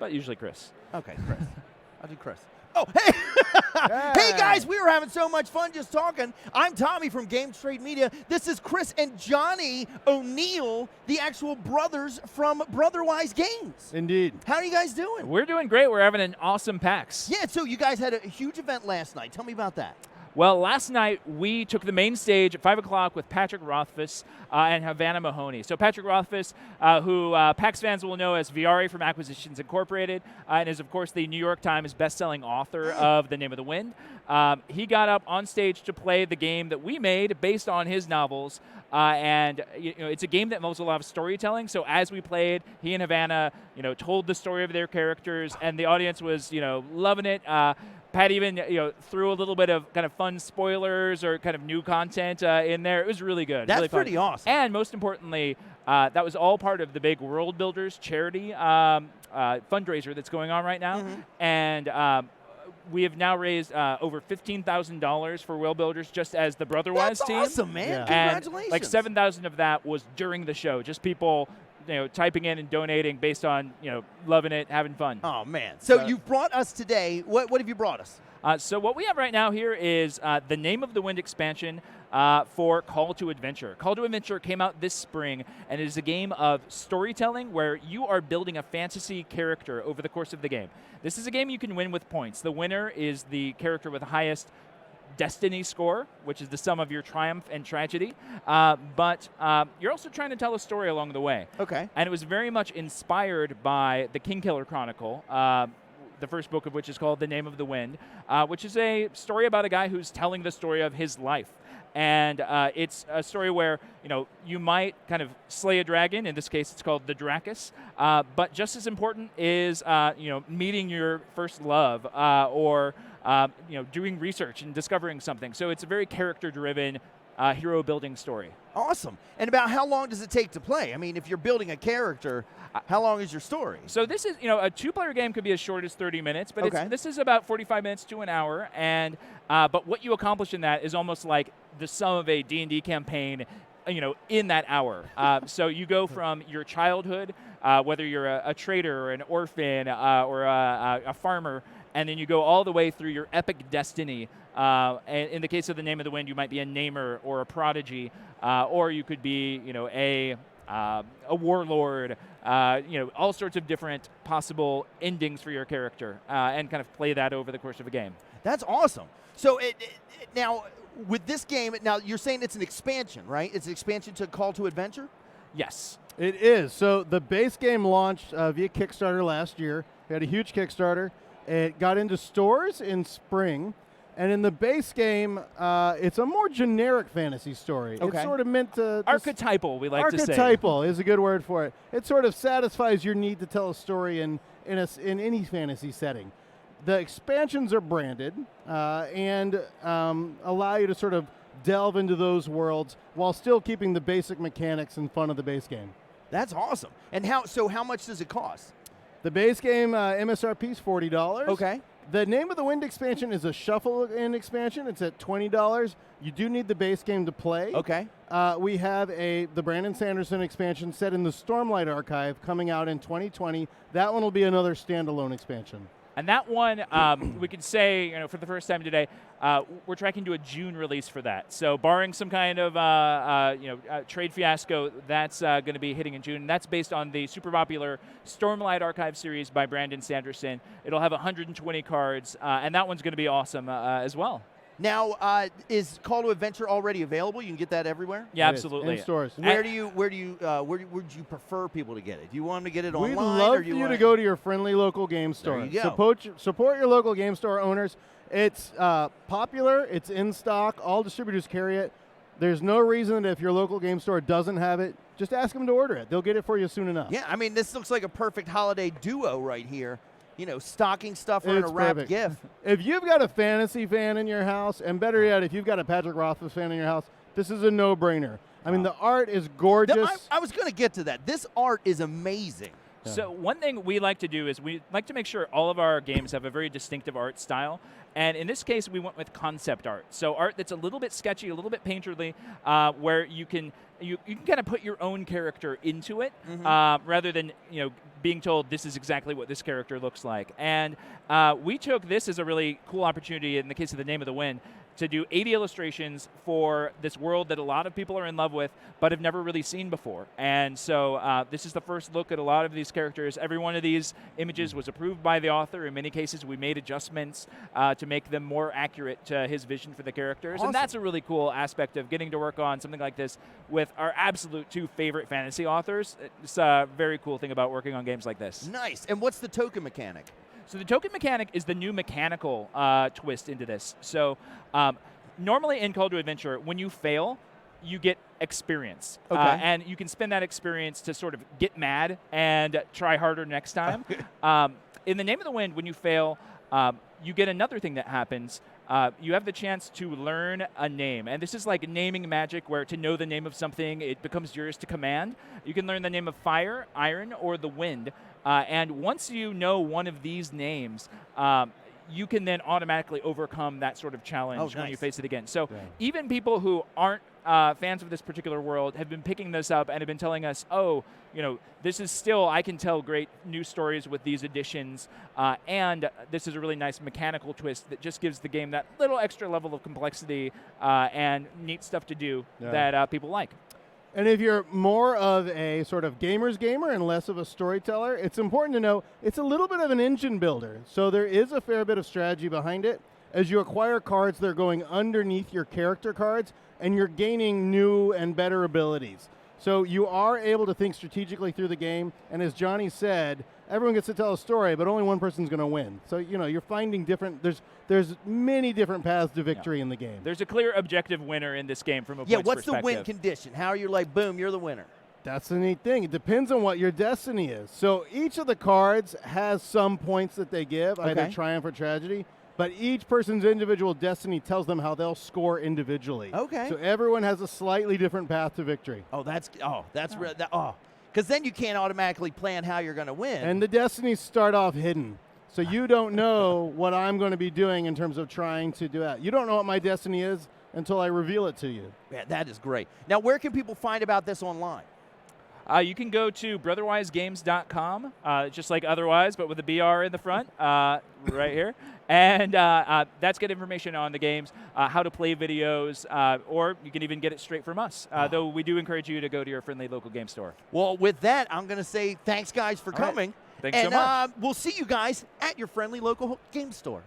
but usually Chris. Okay, Chris. I'll do Chris. Oh, hey! Hey, guys, we were having so much fun just talking. I'm Tommy from Games Trade Media. This is Chris and Johnny O'Neill, the actual brothers from Brotherwise Games. Indeed. How are you guys doing? We're doing great. We're having an awesome PAX. Yeah, so you guys had a huge event last night. Tell me about that. Well, last night we took the main stage at 5 o'clock with Patrick Rothfuss and Havana Mahoney. So Patrick Rothfuss, who PAX fans will know as Viari from Acquisitions Incorporated, and is, of course, the New York Times best-selling author of The Name of the Wind. He got up on stage to play the game that we made based on his novels. And it's a game that involves a lot of storytelling. So as we played, he and Havana, told the story of their characters, and the audience was, loving it. Pat even threw a little bit of kind of fun spoilers or kind of new content in there. It was really good. That's really fun. pretty awesome. And most importantly, that was all part of the big World Builders charity fundraiser that's going on right now. Mm-hmm. And we have now raised over $15,000 for World Builders just as the Brotherwise team. That's awesome, man. Yeah. Congratulations. And like 7,000 of that was during the show. Just people typing in and donating based on, loving it, having fun. Oh, man. So you've brought us today. What have you brought us? So what we have right now here is the Name of the Wind expansion for Call to Adventure. Call to Adventure came out this spring, and it is a game of storytelling where you are building a fantasy character over the course of the game. This is a game you can win with points. The winner is the character with the highest destiny score, which is the sum of your triumph and tragedy. But you're also trying to tell a story along the way. Okay. And it was very much inspired by the Kingkiller Chronicle, the first book of which is called The Name of the Wind, which is a story about a guy who's telling the story of his life. And it's a story where, you might kind of slay a dragon. In this case, it's called the Dracus. But just as important is, meeting your first love or, doing research and discovering something. So it's a very character-driven hero-building story. Awesome. And about how long does it take to play? I mean, if you're building a character, how long is your story? So this is, a two-player game could be as short as 30 minutes, but this is about 45 minutes to an hour. And but what you accomplish in that is almost like the sum of a D&D campaign, in that hour. So you go from your childhood, whether you're a trader or an orphan or a farmer, and then you go all the way through your epic destiny. And in the case of The Name of the Wind, you might be a namer or a prodigy, or you could be, a warlord. All sorts of different possible endings for your character, and kind of play that over the course of a game. That's awesome. So now, with this game, now you're saying it's an expansion, right? It's an expansion to Call to Adventure? Yes. It is. So the base game launched via Kickstarter last year. We had a huge Kickstarter. It got into stores in spring. And in the base game, it's a more generic fantasy story. Okay. It's sort of meant to... Archetypal, we like to say. Archetypal is a good word for it. It sort of satisfies your need to tell a story in any fantasy setting. The expansions are branded and allow you to sort of delve into those worlds while still keeping the basic mechanics and fun of the base game. That's awesome. And how much does it cost? The base game MSRP is $40. Okay. The Name of the Wind expansion is a shuffle-in expansion. It's at $20. You do need the base game to play. Okay. We have the Brandon Sanderson expansion set in the Stormlight Archive coming out in 2020. That one will be another standalone expansion. And that one, we could say, for the first time today, we're tracking to a June release for that. So barring some kind of, trade fiasco, that's going to be hitting in June. And that's based on the super popular Stormlight Archive series by Brandon Sanderson. It'll have 120 cards, and that one's going to be awesome as well. Now, is Call to Adventure already available? You can get that everywhere? Yeah, It absolutely. is, in stores. Where would you prefer people to get it? Do you want them to get it online? We'd love or for do you to go to your friendly local game store. There you go. Support your local game store owners. It's popular. It's in stock. All distributors carry it. There's no reason that if your local game store doesn't have it, just ask them to order it. They'll get it for you soon enough. Yeah, I mean, this looks like a perfect holiday duo right here. Stocking stuffer and a It's wrapped perfect. gift. If you've got a fantasy fan in your house, and better yet, if you've got a Patrick Rothfuss fan in your house, this is a no-brainer. I mean, the art is gorgeous. I was going to get to that. This art is amazing. So one thing we like to do is we like to make sure all of our games have a very distinctive art style. And in this case, we went with concept art. So art that's a little bit sketchy, a little bit painterly, where you can kind of put your own character into it, rather than being told this is exactly what this character looks like. And we took this as a really cool opportunity in the case of the Name of the Wind to do 80 illustrations for this world that a lot of people are in love with but have never really seen before. And so this is the first look at a lot of these characters. Every one of these images was approved by the author. In many cases, we made adjustments to make them more accurate to his vision for the characters. Awesome. And that's a really cool aspect of getting to work on something like this with our absolute 2 favorite fantasy authors. It's a very cool thing about working on games like this. Nice. And what's the token mechanic? So the token mechanic is the new mechanical twist into this. So normally in Call to Adventure, when you fail, you get experience. Okay. And you can spend that experience to sort of get mad and try harder next time. In the Name of the Wind, when you fail, you get another thing that happens. You have the chance to learn a name. And this is like naming magic, where to know the name of something, it becomes yours to command. You can learn the name of fire, iron, or the wind. And once you know one of these names, you can then automatically overcome that sort of challenge when you face it again. So even people who aren't fans of this particular world have been picking this up and have been telling us, oh, this is still, I can tell great new stories with these additions, and this is a really nice mechanical twist that just gives the game that little extra level of complexity and neat stuff to do that people like. And if you're more of a sort of gamer's gamer and less of a storyteller, it's important to know it's a little bit of an engine builder. So there is a fair bit of strategy behind it. As you acquire cards, they're going underneath your character cards, and you're gaining new and better abilities. So you are able to think strategically through the game, and as Johnny said, everyone gets to tell a story, but only one person's going to win. So you're finding different. There's many different paths to victory in the game. There's a clear objective winner in this game from a points what's perspective. the win condition? How are you like, boom, you're the winner? That's the neat thing. It depends on what your destiny is. So each of the cards has some points that they give, either triumph or tragedy. But each person's individual destiny tells them how they'll score individually. Okay. So everyone has a slightly different path to victory. Because then you can't automatically plan how you're going to win. And the destinies start off hidden. So you don't know what I'm going to be doing in terms of trying to do that. You don't know what my destiny is until I reveal it to you. Yeah, that is great. Now, where can people find about this online? You can go to brotherwisegames.com, just like otherwise, but with a BR in the front, right here. And that's good information on the games, how to play videos, or you can even get it straight from us, though we do encourage you to go to your friendly local game store. Well, with that, I'm going to say thanks, guys, for coming. Thanks so much. And we'll see you guys at your friendly local game store.